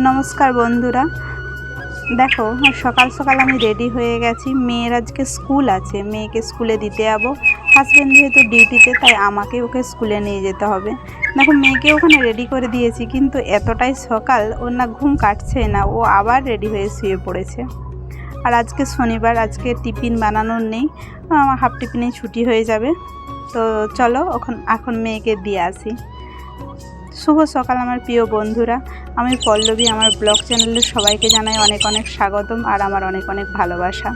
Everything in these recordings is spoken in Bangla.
নমস্কার বন্ধুরা, দেখো সকাল সকাল আমি রেডি হয়ে গেছি। মেয়ের আজকে স্কুল আছে, মেয়েকে স্কুলে দিতে যাবো। হাজব্যান্ড যেহেতু ডিউটিতে, তাই আমাকে ওকে স্কুলে নিয়ে যেতে হবে। দেখো মেয়েকে ওখানে রেডি করে দিয়েছি, কিন্তু এতটাই সকাল ওর না ঘুম কাটছে না, ও আবার রেডি হয়ে শুয়ে পড়েছে। আর আজকে শনিবার, আজকে টিফিন বানানোর নেই, আমার হাফ টিফিনেই ছুটি হয়ে যাবে। তো চলো এখন মেয়েকে দিয়ে আসি। শুভ সকাল আমার প্রিয় বন্ধুরা, আমি পল্লবী। আমার ব্লগ চ্যানেলের সবাইকে জানাই অনেক অনেক স্বাগতম আর আমার অনেক অনেক ভালোবাসা।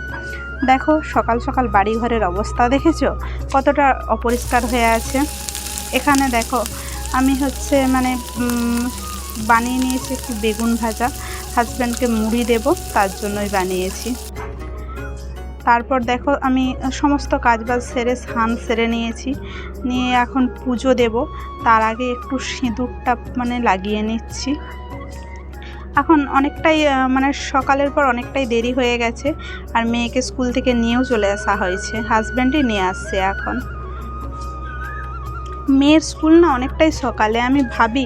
দেখো সকাল সকাল বাড়ি ঘরের অবস্থা দেখেছো কতটা অপরিষ্কার হয়ে আছে। এখানে দেখো আমি বানিয়ে নিয়েছি একটু বেগুন ভাজা, হাজব্যান্ডকে মুড়ি দেব তার জন্যই বানিয়েছি। তারপর দেখো আমি সমস্ত কাজবাজ সেরে স্নান সেরে নিয়েছি, নিয়ে এখন পুজো দেব। তার আগে একটু সিঁদুরটা লাগিয়ে নিচ্ছি। এখন অনেকটাই সকালের পর অনেকটাই দেরি হয়ে গেছে, আর মেয়েকে স্কুল থেকে নিয়েও চলে আসা হয়েছে, হাজব্যান্ডই নিয়ে আসছে। এখন মেয়ের স্কুল না অনেকটাই সকালে, আমি ভাবি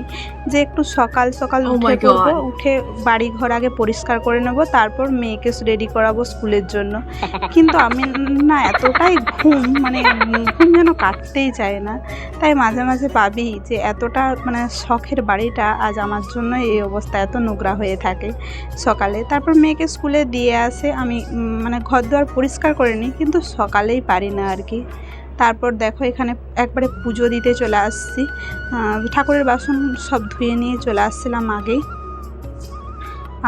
যে একটু সকাল সকাল উঠে পড়বো, উঠে বাড়ি ঘর আগে পরিষ্কার করে নেব, তারপর মেয়েকে রেডি করাবো স্কুলের জন্য। কিন্তু আমি না এতটাই ঘুম যেন কাটতেই চায় না। তাই মাঝে মাঝে ভাবি যে এতটা শখের বাড়িটা আজ আমার জন্য এই অবস্থা, এত নোংরা হয়ে থাকে সকালে। তারপর মেয়েকে স্কুলে দিয়ে আসে, আমি ঘর দুয়ার পরিষ্কার করে নিই, কিন্তু সকালেই পারি না আর কি। তারপর দেখো এখানে একবারে পুজো দিতে চলে আসছি, ঠাকুরের বাসন সব ধুয়ে নিয়ে চলে আসছিলাম আগেই।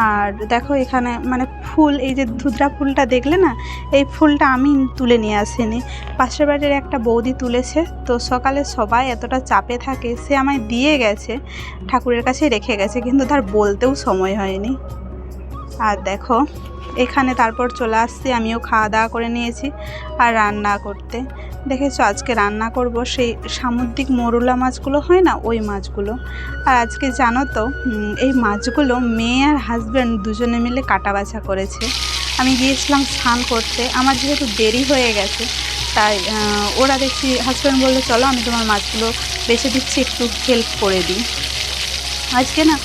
আর দেখো এখানে ফুল, এই যে ধুতরা ফুলটা দেখলে না, এই ফুলটা আমি তুলে নিয়ে আসিনি, পাশের বাড়ির একটা বৌদি তুলেছে। তো সকালে সবাই এতটা চাপে থাকে, সে আমায় দিয়ে গেছে, ঠাকুরের কাছে রেখে গেছে, কিন্তু তার বলতেও সময় হয়নি। আর দেখো এখানে তারপর চলে আসছি, আমিও খাওয়া দাওয়া করে নিয়েছি আর রান্না করতে। দেখেছো আজকে রান্না করব সেই সামুদ্রিক মরুলা মাছগুলো হয় না, ওই মাছগুলো। আর আজকে জানো তো এই মাছগুলো মেয়ে আর হাজব্যান্ড দুজনে মিলে কাটা বাছা করেছে। আমি গিয়েছিলাম স্নান করতে, আমার যেহেতু দেরি হয়ে গেছে, তাই ওরা দেখছি, হাজব্যান্ড বললো চলো আমি তোমার মাছগুলো বেছে দিচ্ছি, একটু হেল্প করে দিই। আজকে না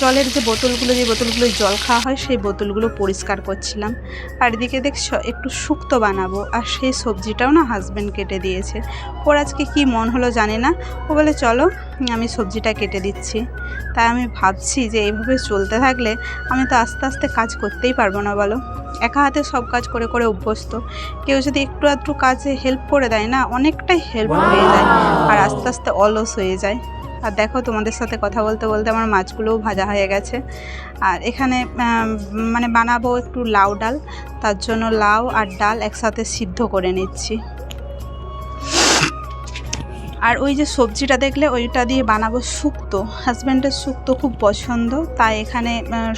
জলের যে বোতলগুলো জল খাওয়া হয়, সেই বোতলগুলো পরিষ্কার করছিলাম। আর এদিকে দেখছো একটু শুক্তো বানাবো, আর সেই সবজিটাও না হাজব্যান্ড কেটে দিয়েছে। ওর আজকে কি মন হলো জানি না, ও বলে চলো আমি সবজিটা কেটে দিচ্ছি। তাই আমি ভাবছি যে এইভাবে চলতে থাকলে আমি তো আস্তে আস্তে কাজ করতেই পারবো না, বলো। একা হাতে সব কাজ করে করে অভ্যস্ত, কেউ যদি একটু আধটু কাজে হেল্প করে দেয় না, অনেকটাই হেল্প হয়ে যায়, আর আস্তে আস্তে অলস হয়ে যায়। আর দেখো তোমাদের সাথে কথা বলতে বলতে আমার মাছগুলোও ভাজা হয়ে গেছে। আর এখানে বানাবো একটু লাউ ডাল, তার জন্য লাউ আর ডাল একসাথে সিদ্ধ করে নিচ্ছি। আর ওই যে সবজিটা দেখলে, ওইটা দিয়ে বানাবো শুক্তো। হাজব্যান্ডের শুক্তো খুব পছন্দ, তাই এখানে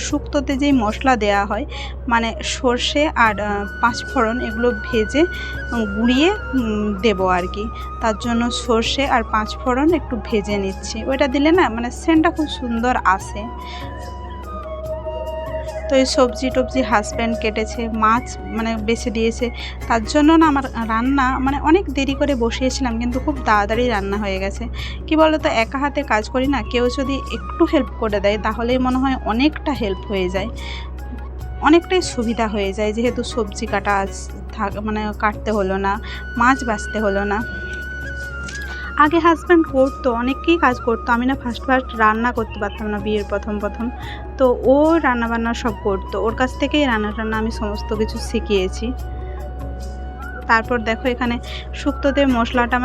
শুক্তোতে যেই মশলা দেয়া হয়, সর্ষে আর পাঁচফোড়ন, এগুলো ভেজে গুঁড়িয়ে দেবো আর কি। তার জন্য সর্ষে আর পাঁচফোড়ন একটু ভেজে নিচ্ছি, ওইটা দিলে না সেন্টটা খুব সুন্দর আসে। তো এই সবজি টবজি হাজব্যান্ড কেটেছে, মাছ বেছে দিয়েছে, তার জন্য না আমার রান্না অনেক দেরি করে বসিয়েছিলাম, কিন্তু খুব তাড়াতাড়ি রান্না হয়ে গেছে। কি বলো তো, একা হাতে কাজ করি না, কেউ যদি একটু হেল্প করে দেয় তাহলেই মনে হয় অনেকটা হেল্প হয়ে যায়, অনেকটাই সুবিধা হয়ে যায়। যেহেতু সবজি কাটা কাটতে হলো না, মাছ বাছতে হলো না। আগে হাজব্যান্ড করতো, অনেককেই কাজ করতো, আমি না ফার্স্ট রান্না করতে পারতাম না বিয়ের প্রথম তো ও রান্নাবান্না সব করতো, ওর কাছ থেকেই রান্না আমি সমস্ত কিছু শিখিয়েছি। তারপর দেখো এখানে শুক্তোতে মশলাটা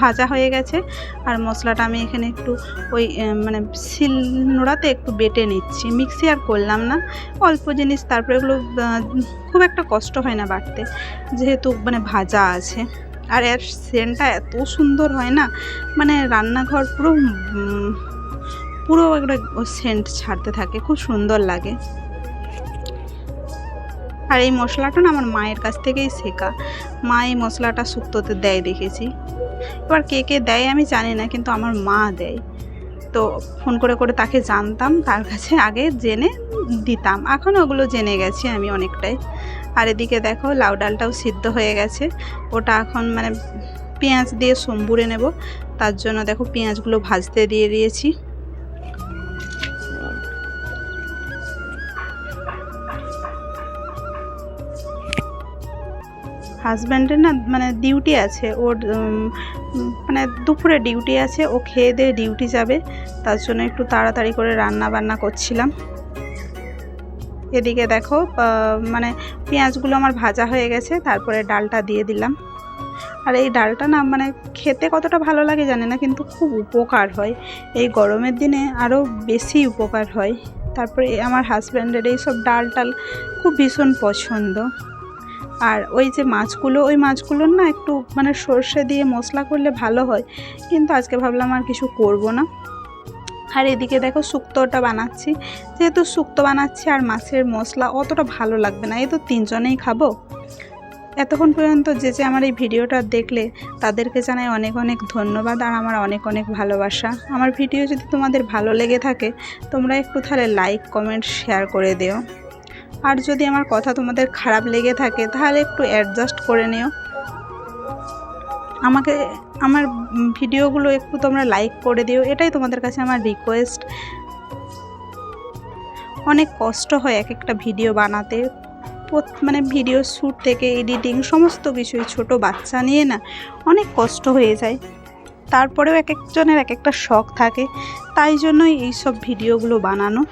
ভাজা হয়ে গেছে, আর মশলাটা আমি এখানে একটু ওই শিলনোড়াতে একটু বেটে নিচ্ছি, মিক্সি আর করলাম না, অল্প জিনিস। তারপরে এগুলো খুব একটা কষ্ট হয় না বাটতে, যেহেতু ভাজা আছে। আর এর সেন্টটা এত সুন্দর হয় না, রান্নাঘর পুরো একটা সেন্ট ছাড়তে থাকে, খুব সুন্দর লাগে। আর এই মশলাটা না আমার মায়ের কাছ থেকেই শেখা, মা এই মশলাটা শুক্তোতে দেয় দেখেছি। এবার কে কে দেয় আমি জানি না, কিন্তু আমার মা দেয়। তো ফোন করে করে তাকে জানতাম, তার কাছে আগে জেনে দিতাম, এখন ওগুলো জেনে গেছি আমি অনেকটাই। আর এদিকে দেখো লাউ ডালটাও সিদ্ধ হয়ে গেছে, ওটা এখন পেঁয়াজ দিয়ে সম্বুরে নেব, তার জন্য দেখো পেঁয়াজগুলো ভাজতে দিয়ে দিয়েছি। হাজব্যান্ডের না মানে ডিউটি আছে, ওর মানে দুপুরে ডিউটি আছে, ও খেয়ে দিয়ে ডিউটি যাবে, তার জন্য একটু তাড়াতাড়ি করে রান্না বান্না করছিলাম। এদিকে দেখো মানে পেঁয়াজগুলো আমার ভাজা হয়ে গেছে, তারপরে ডালটা দিয়ে দিলাম। আর এই ডালটা না মানে খেতে কতটা ভালো লাগে জানি না, কিন্তু খুব উপকার হয় এই গরমের দিনে, আরও বেশি উপকার হয়। তারপরে আমার হাজব্যান্ডের এইসব ডাল টাল খুব ভীষণ পছন্দ। আর ওই যে মাছগুলো, ওই মাছগুলোর না একটু মানে সর্ষে দিয়ে মশলা করলে ভালো হয়, কিন্তু আজকে ভাবলাম আর কিছু করব না। আর এদিকে দেখো শুক্তোটা বানাচ্ছি, যেহেতু শুক্তো বানাচ্ছি আর মাছের মশলা অতটা ভালো লাগবে না, এই তো 3 জনেই খাবো। এতক্ষণ পর্যন্ত যে আমার এই ভিডিওটা দেখলে তাদেরকে জানাই অনেক অনেক ধন্যবাদ আর আমার অনেক অনেক ভালোবাসা। আমার ভিডিও যদি তোমাদের ভালো লেগে থাকে তোমরা একটু তাহলে লাইক কমেন্ট শেয়ার করে দিও। আর যদি আমার কথা তোমাদের খারাপ লেগে থাকে তাহলে একটু অ্যাডজাস্ট করে নিও। আমাকে আমার ভিডিওগুলো একটু তোমরা লাইক করে দিও, এটাই তোমাদের কাছে আমার রিকোয়েস্ট। অনেক কষ্ট হয় এক একটা ভিডিও বানাতে, মানে ভিডিও শ্যুট থেকে এডিটিং সমস্ত কিছুই, ছোট বাচ্চা নিয়ে না অনেক কষ্ট হয়ে যায়। তারপরেও এক একজনের এক একটা শখ থাকে, তাই জন্যই এইসব ভিডিওগুলো বানানো।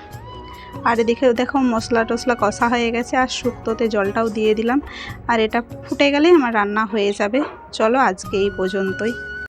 আর এদিকে দেখো মশলা টশলা কষা হয়ে গেছে, আর শুক্তোতে জলটাও দিয়ে দিলাম, আর এটা ফুটে গেলেই আমার রান্না হয়ে যাবে। চলো আজকে এই পর্যন্তই।